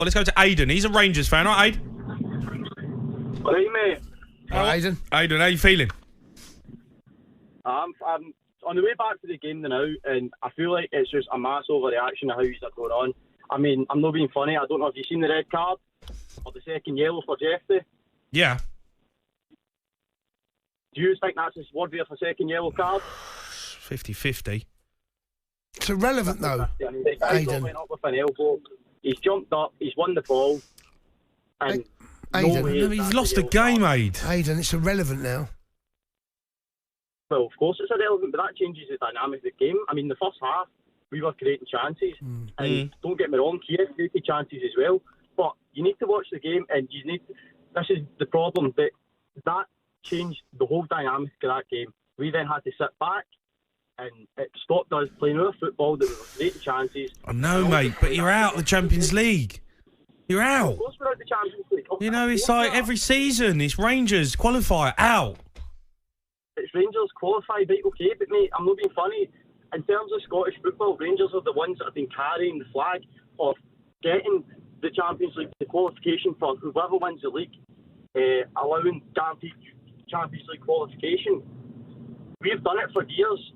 Well, let's go to Aiden. He's a Rangers fan, right, Aiden? Right, mate. Aiden. Aiden, how you feeling? I'm on the way back to the game now, and I feel like it's just a mass overreaction of how these are going on. I mean, I'm not being funny. I don't know if you've seen the red card or the second yellow for Jeffrey. Yeah. Do you think that's worthy of a second yellow card? 50-50. It's irrelevant, though. The guy went up with an elbow. He's jumped up. He's won the ball. And Aiden, he's lost the game, Aid. Aiden, it's irrelevant now. Well, of course it's irrelevant, but that changes the dynamic of the game. I mean, the first half, we were creating chances. And don't get me wrong, Kiev created chances as well. But you need to watch the game, and you need to, this is the problem, that changed the whole dynamic of that game. We then had to sit back, and it stopped us playing our football, that we were creating chances. I know, mate, but you're out of the Champions League. You're out. Of course we're out of the Champions League. You know, it's like every season, it's Rangers, qualifier, out. It's Rangers qualify, right, okay, but mate, I'm not being funny. In terms of Scottish football, Rangers are the ones that have been carrying the flag of getting the Champions League, the qualification for whoever wins the league, allowing guaranteed Champions League qualification. We've done it for years,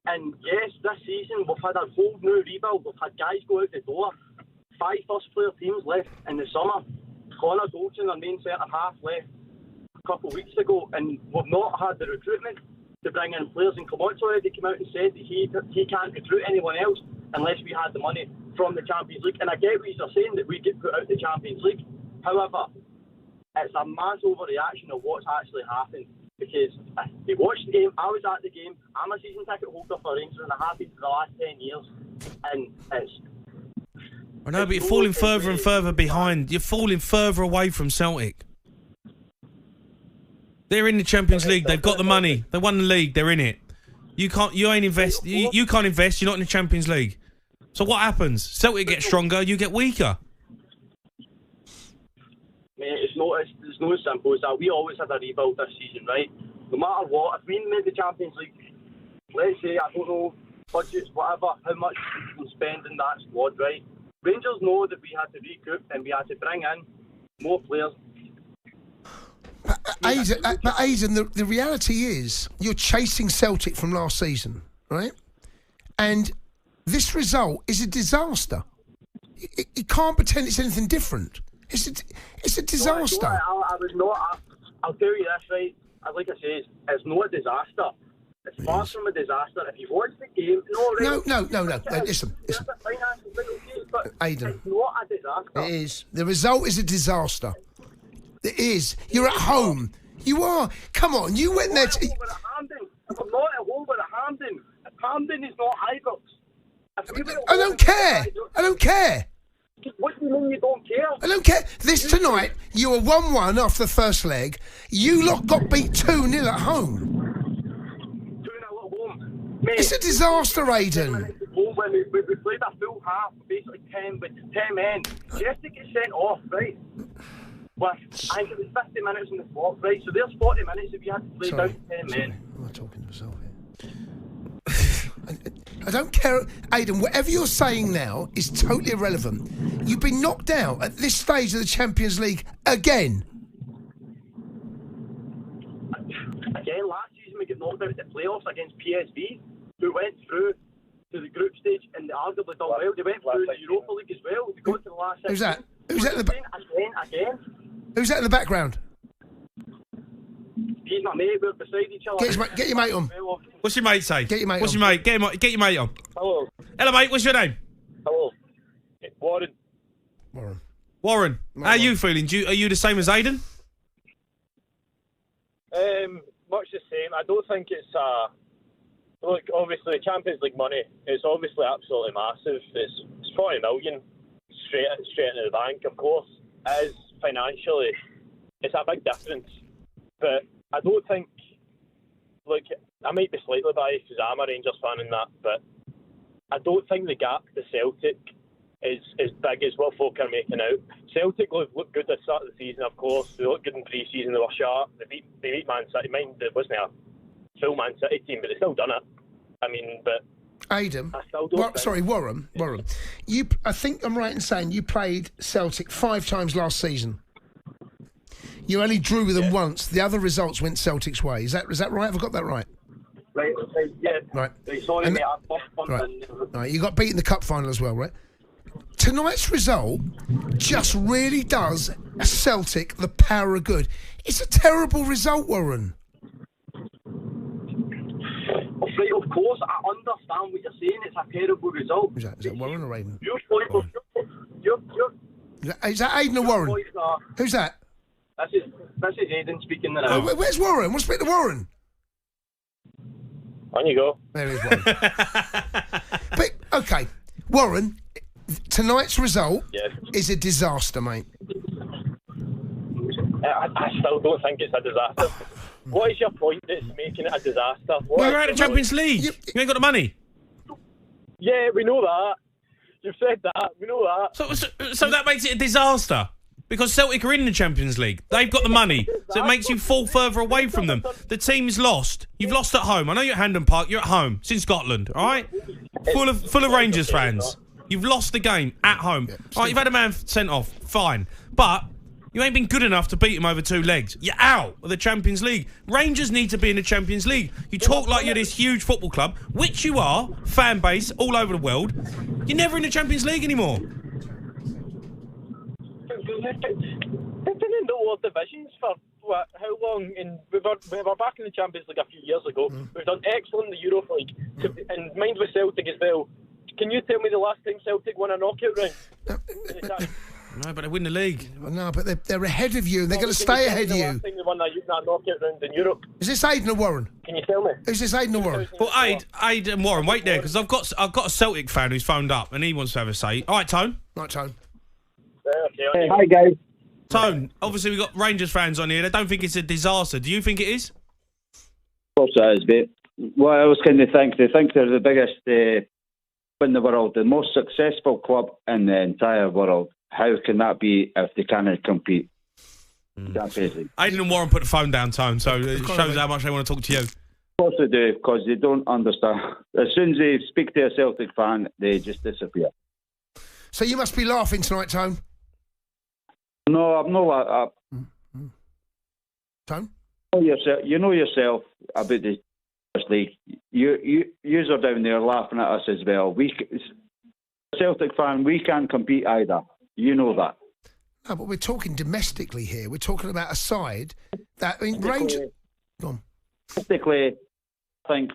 and yes, this season we've had a whole new rebuild. We've had guys go out the door. 5 first-player teams left in the summer. Connor Goldson, our main centre-half, left a couple of weeks ago, and we've not had the recruitment to bring in players. And Clements already came out and said that he can't recruit anyone else unless we had the money from the Champions League. And I get what he's saying, that we get put out the Champions League. However, it's a mass overreaction of what's actually happened. Because you watched the game, I was at the game, I'm a season ticket holder for Rangers and I have been for the last 10 years. And it's... I know, but you're falling further and further behind. You're falling further away from Celtic. They're in the Champions League. They've got the money. They won the league. They're in it. You can't invest. You can't invest. You're not in the Champions League. So what happens? Celtic get stronger. You get weaker. Mate, it's not as simple as that. We always had a rebuild this season, right? No matter what, if we made the Champions League, let's say, I don't know, budgets, whatever, how much we can spend in that squad, right? Rangers know that we had to recoup and we had to bring in more players. But Aiden, the reality is you're chasing Celtic from last season, right? And this result is a disaster. You can't pretend it's anything different. It's a disaster. I was not. I'll tell you this, right? Like I say, it's not a disaster. It's far from a disaster. If you watch the game, no. Listen. Aiden, it's not a disaster. It is. The result is a disaster. It is. You're at home. You are. Come on, you went there. I'm not at home with a Hampden. Hampden is not Ibrox. I don't care. I don't care. What do you mean you don't care? I don't care. This tonight, you were 1-1 off the first leg. You lot got beat 2-0 at home. 2-0 at home. Mate, it's a disaster, Aiden. When we played a full half, basically 10 men. Just to get sent off, right? Well, I think it was 50 minutes on the clock, right? So there's 40 minutes if you had to play down to 10 men. I'm not talking to myself here. I don't care. Aiden, whatever you're saying now is totally irrelevant. You've been knocked out at this stage of the Champions League again. Again, last season we got knocked out at the playoffs against PSV, who went through to the group stage and they arguably done well. They went through the Europa League as well. They got to the last 16. Who's that? Who's that in the Again. Who's that in the background? He's my mate. We're beside each other. Get your mate on. What's your mate say? Get your mate What's on. your mate? Get your mate on. Hello. Hello, mate. What's your name? Hello. Warren. How are you feeling? Are you the same as Aiden? Much the same. I don't think it's look, obviously Champions League money is obviously absolutely massive. It's 40 million straight into the bank. Of course, it is financially, it's a big difference. But I don't think, look, I might be slightly biased because I'm a Rangers fan in that, but I don't think the gap to Celtic is as big as what folk are making out. Celtic looked good at the start of the season, of course. They looked good in pre-season. They were sharp. They beat Man City. Mind it wasn't a full Man City team, but they still done it. I mean, but Aiden. I still don't think- Sorry, Warren. I think I'm right in saying you played Celtic 5 times last season. You only drew with them once. The other results went Celtic's way. Is that right? Have I got that right? Right, yeah. Right. Sorry, And mate, I bumped one Right. in. Right. You got beat in the cup final as well, right? Tonight's result just really does Celtic the power of good. It's a terrible result, Warren. Right, of course, I understand what you're saying. It's a terrible result. Is that Warren or Aiden? Your point of your Is that Aiden or Warren? points are. Who's that? This is Aiden speaking now. Where's Warren? We'll speak to Warren. On you go. There is Warren. But, okay, Warren, tonight's result is a disaster, mate. I still don't think it's a disaster. What is your point that's making it a disaster? We're out of Champions League. You ain't got the money. Yeah, we know that. You've said that. We know that. So that makes it a disaster. Because Celtic are in the Champions League. They've got the money. So it makes you fall further away from them. The team's lost. You've lost at home. I know you're at Hampden Park. You're at home. It's in Scotland, all right? Full of Rangers fans. You've lost the game at home. All right, you've had a man sent off. Fine. But you ain't been good enough to beat him over 2 legs. You're out of the Champions League. Rangers need to be in the Champions League. You talk like you're this huge football club, which you are, fan base all over the world. You're never in the Champions League anymore. They've been in the lower divisions for how long? And we were back in the Champions League a few years ago. We've done excellent in the Europa League. And mind with Celtic as well. Can you tell me the last time Celtic won a knockout round? No, but they win the league. No, but they're ahead of you, and they're going to stay ahead of you. Last time they won a knockout round in Europe. Is this Aiden or Warren? Can you tell me? Who's this, Aiden or Warren? Well, Aid and Warren, wait there, because I've got a Celtic fan who's phoned up, and he wants to have a say. All right, Tone. Right, Tone. Okay, Hi guys. Tone, obviously we've got Rangers fans on here. They don't think it's a disaster. Do you think it is? Of course it is, mate. What else can they think? They think they're the biggest in the world, the most successful club in the entire world. How can that be if they cannot compete? Champions League. Aiden and Warren put the phone down, Tone, so it shows how much they want to talk to you. Of course they do, because they don't understand. As soon as they speak to a Celtic fan, they just disappear. So you must be laughing tonight, Tone. No, I'm not. Tone? You know yourself about the league. You are down there laughing at us as well. Celtic fan, we can't compete either. You know that. No, but we're talking domestically here. We're talking about a side that, I mean, Rangers. Go on. Domestically, I think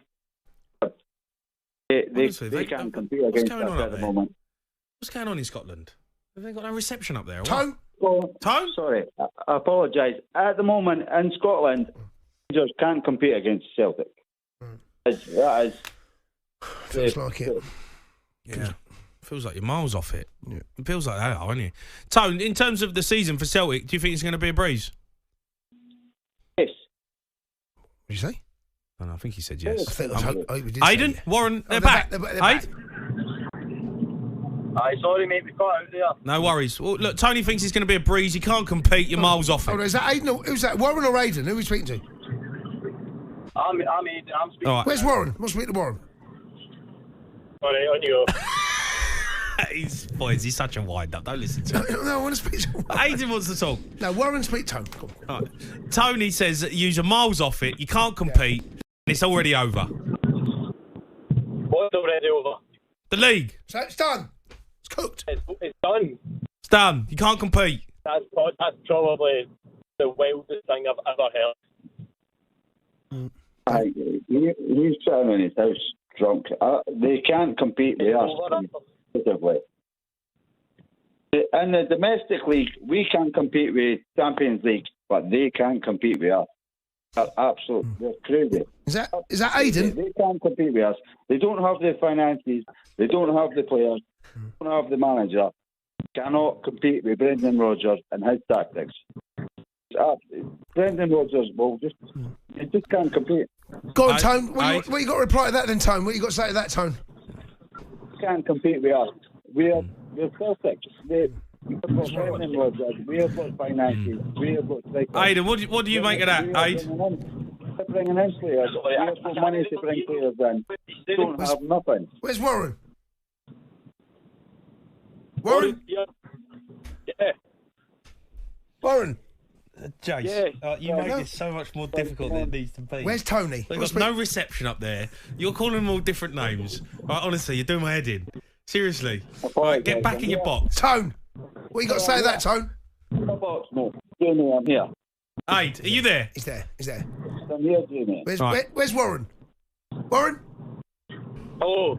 Honestly, they can't compete against us at the moment. What's going on in Scotland? Have they got no reception up there? or Tone? what? Tone? Sorry, I apologise. At the moment in Scotland, Rangers can't compete against Celtic. That is. Feels like it. Yeah. Feels like you're miles off it. Yeah. It feels like that, aren't you? Tone, in terms of the season for Celtic, do you think it's going to be a breeze? Yes. What did you say? Oh, no, I think he said yes. I hope we did say Aiden, yeah. Warren, they're they're back. back, they're back. Aid? Aye, sorry, mate, we got out there. No worries. Well, look, Tony thinks it's going to be a breeze. He can't compete. You're miles off Hold on, it. is that Aiden or who's that? Warren or Aiden? Who are we speaking to? I'm Aiden, I'm speaking. All right. Where's Warren? What's speaking to Warren? All right, on you go. He's such a wind-up. Don't listen to him. No, I want to speak to Aiden wants to talk. No, Warren, speak Tone. Come on. All right. Tony says that you're miles off it. You can't compete. And it's already over. What's already over? The league. So it's done. It's cooked. It's done. It's done. You can't compete. That's probably the wildest thing I've ever heard. He's sitting in his house drunk. They can't compete with us. Competitively. In the domestic league, we can compete with Champions League, but they can't compete with us. They're absolutely they're crazy. Is that Aiden? They can't compete with us. They don't have the finances. They don't have the players. They don't have the manager. Cannot compete with Brendan Rodgers and his tactics. Brendan Rodgers he just can't compete. Go on, Tone. What you got to reply to that then, Tone? What you got to say to that, Tone? Can't compete with us. We're Celtic. We have got Brendan Rodgers. We have got finances. We have got. Aiden, what do you make of that, Aiden? They're bringing in players. They've got money to bring players in. Don't have nothing. Where's Warren? Warren? Yeah. Warren? Jace, you make No. this so much more difficult than it needs to be. Where's Tony? They've got no reception up there. You're calling them all different names. Right, honestly, you're doing my head in. Seriously. Right, get back in your box. Tone. What you got to say to that, Tone? No. Jamie, I'm here. Aid, are you there? He's there. I'm here, Jamie. Where's Warren? Warren? Oh,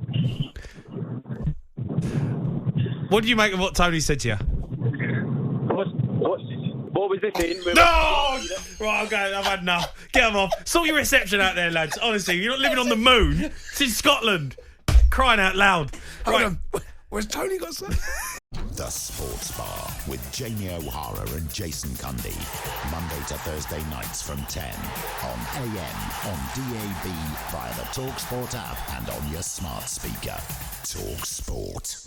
What do you make of what Tony said to you? what was the saying? No! Right, I'm going. I've had enough. Get them off. Sort your reception out there, lads. Honestly, you're not living on the moon. It's in Scotland. Crying out loud. Hold on. Where's Tony got to say? The Sports Bar with Jamie O'Hara and Jason Cundy. Monday to Thursday nights from 10 on AM, on DAB, via the talkSPORT app and on your smart speaker. talkSPORT.